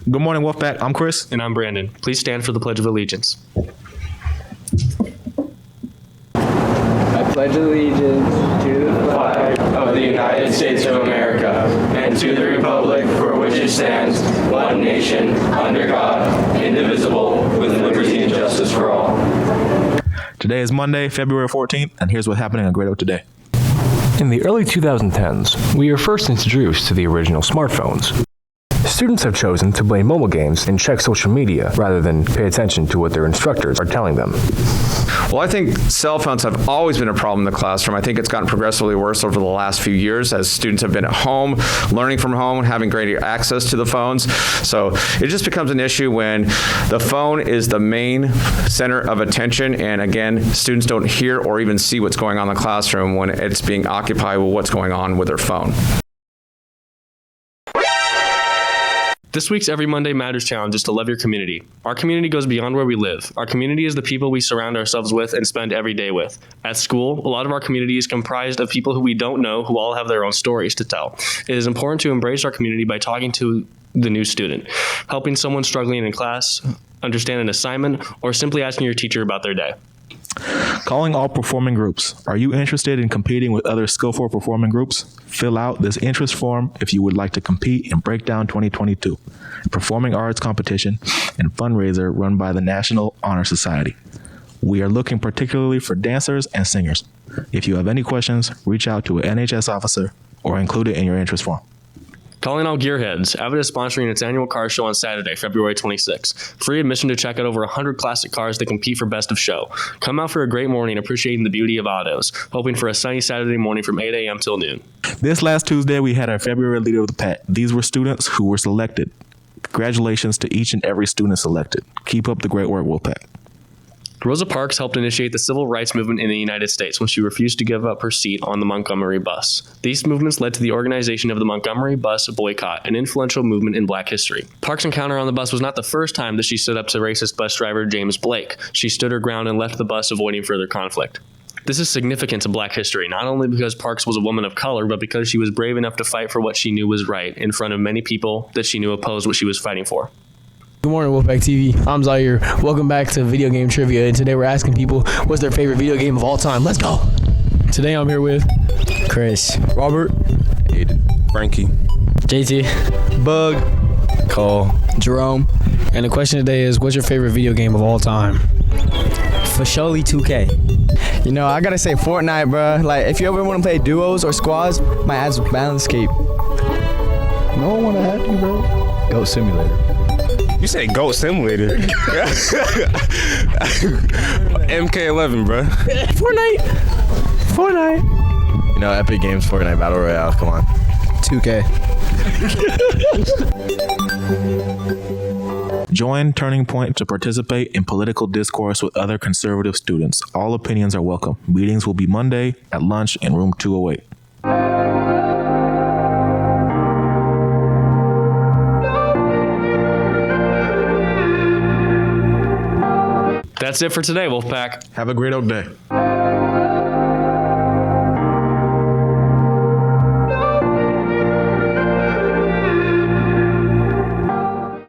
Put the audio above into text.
Good morning, Wolfpack. I'm Chris. And I'm Brandon. Please stand for the Pledge of Allegiance. I pledge allegiance to the flag of the United States of America and to the republic for which it stands, one nation, under God, indivisible, with liberty and justice for all. Today is Monday, February 14th, and here's what's happening on Grade Out Today. In the early 2010s, we were first introduced to the original smartphones. Students have chosen to play mobile games and check social media rather than pay attention to what their instructors are telling them. Well, I think cell phones have always been a problem in the classroom. I think it's gotten progressively worse over the last few years as students have been at home, learning from home, having greater access to the phones. So it just becomes an issue when the phone is the main center of attention, and again, students don't hear or even see what's going on in the classroom when it's being occupied with what's going on with their phone. This week's Every Monday Matters challenge is to love your community. Our community goes beyond where we live. Our community is the people we surround ourselves with and spend every day with. At school, a lot of our community is comprised of people who we don't know who all have their own stories to tell. It is important to embrace our community by talking to the new student, helping someone struggling in class, understand an assignment, or simply asking your teacher about their day. Calling all performing groups. Are you interested in competing with other skillful performing groups? Fill out this interest form if you would like to compete in Breakdown 2022, a performing arts competition and fundraiser run by the National Honor Society. We are looking particularly for dancers and singers. If you have any questions, reach out to an NHS officer or include it in your interest form. Calling all gearheads. Avid is sponsoring its annual car show on Saturday, February 26th. Free admission to check out over 100 classic cars that compete for best of show. Come out for a great morning appreciating the beauty of autos. Hoping for a sunny Saturday morning from 8 a.m. till noon. This last Tuesday, we had our February Leader of the Pack. These were students who were selected. Congratulations to each and every student selected. Keep up the great work, Wolfpack. Rosa Parks helped initiate the civil rights movement in the United States when she refused to give up her seat on the Montgomery bus. These movements led to the organization of the Montgomery bus boycott, an influential movement in Black history. Parks' encounter on the bus was not the first time that she stood up to racist bus driver James Blake. She stood her ground and left the bus, avoiding further conflict. This is significant to Black history, not only because Parks was a woman of color, but because she was brave enough to fight for what she knew was right in front of many people that she knew opposed what she was fighting for. Good morning, Wolfpack TV. I'm Zaire. Welcome back to Video Game Trivia, and today we're asking people what's their favorite video game of all time. Let's go! Today I'm here with Chris, Robert, Aiden, Frankie, JT, Bug, Cole, Jerome, and the question today is, what's your favorite video game of all time? for surely 2K. You know, I gotta say Fortnite, bro. Like, if you ever want to play duos or squads, my ads with Balancecape. No one wanna hack you, bro. Goat Simulator. You say Goat Simulator. MK11, bro. Fortnite. You know, Epic Games Fortnite Battle Royale. Come on. 2K. Join Turning Point to participate in political discourse with other conservative students. All opinions are welcome. Meetings will be Monday at lunch in room 208. That's it for today, Wolfpack. Have a great old day.